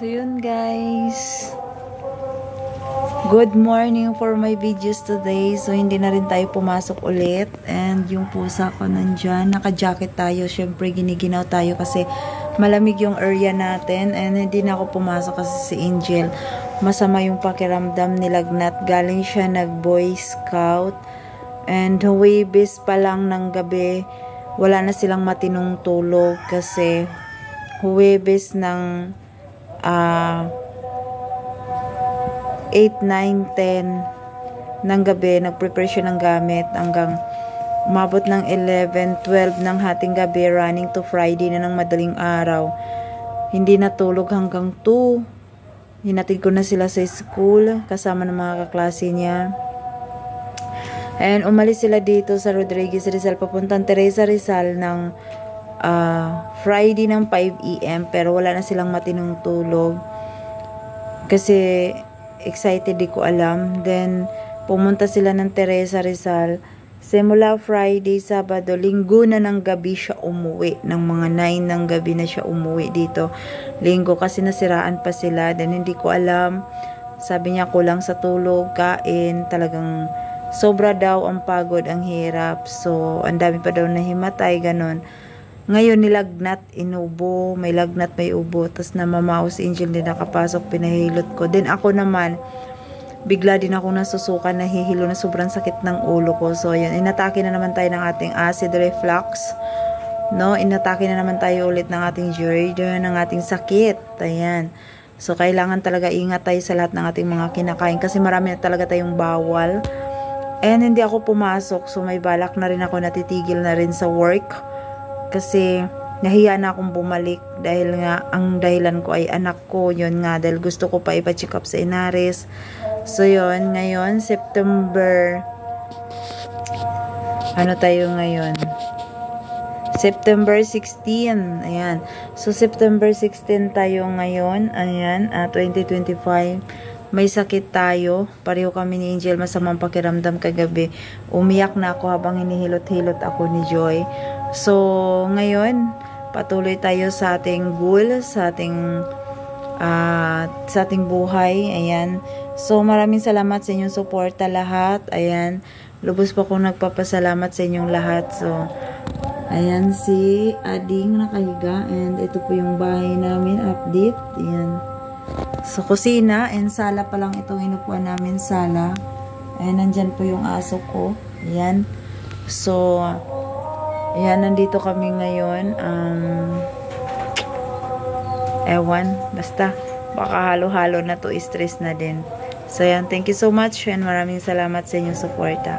So yun guys, good morning for my videos today. So hindi na rin tayo pumasok ulit, and yung pusa ko nandyan, naka-jacket tayo, syempre giniginaw tayo kasi malamig yung area natin, and hindi na ako pumasok kasi si Angel masama yung pakiramdam, nilagnat, galing siya nag Boy Scout, and Huwebes pa lang ng gabi wala na silang matinong tulog kasi Huwebes ng 8, 9, 10 ng gabi, nag-prepare siya ng gamit hanggang umabot ng 11, 12 ng hating gabi, running to Friday na ng madaling araw. Hindi natulog hanggang 2. Hinatid ko na sila sa school kasama ng mga kaklase niya. And umalis sila dito sa Rodriguez Rizal papuntang Teresa Rizal ng Friday ng 5 AM, pero wala na silang matinong tulog kasi excited, di ko alam. Then pumunta sila ng Teresa Rizal. Simula Friday, Sabado, Linggo na ng gabi siya umuwi. Ng mga 9 ng gabi na siya umuwi dito. Linggo kasi nasiraan pa sila. Then hindi ko alam. Sabi niya kulang sa tulog, kain. Talagang sobra daw ang pagod, ang hirap. So ang dami pa daw nahimatay, ganon. Ngayon nilagnat, inubo, may lagnat, may ubo, tapos namamao si Angel, din nakapasok, pinahilot ko. Then ako naman, bigla din ako nasusukan, nahihilo na sobrang sakit ng ulo ko. So ayan, inatake na naman tayo ng ating acid reflux, no? Inatake na naman tayo ulit ng ating GERD, ng ating sakit. Ayan. So kailangan talaga ingat tayo sa lahat ng ating mga kinakain kasi marami na talaga tayong bawal. And hindi ako pumasok, so may balak na rin ako, natitigil na rin sa work. Kasi nahiya na akong bumalik dahil nga ang dahilan ko ay anak ko. Yun nga, dahil gusto ko pa ipa-check up sa Inaris. So yun, ngayon September, ano tayo ngayon? September 16. Ayan. So September 16 tayo ngayon. Ayan, 2025. May sakit tayo. Pareho kami ni Angel, masamang pakiramdam kagabi. Umiyak na ako habang hinihilot-hilot ako ni Joy. So, ngayon, patuloy tayo sa ating goal, sa ating buhay. Ayan. So, maraming salamat sa inyong suporta lahat. Ayan. Lubos pa akong nagpapasalamat sa inyong lahat. So, ayan si Ading nakahiga. And ito po yung bahay namin. Update. Ayan. So, kusina and sala pa lang itong inupuan namin, sala. Ayan, nandyan po yung aso ko. Ayan. So, ayan, nandito kami ngayon. Ewan, basta, baka halo-halo na to, stress na din. So, ayan, thank you so much and maraming salamat sa inyong suporta.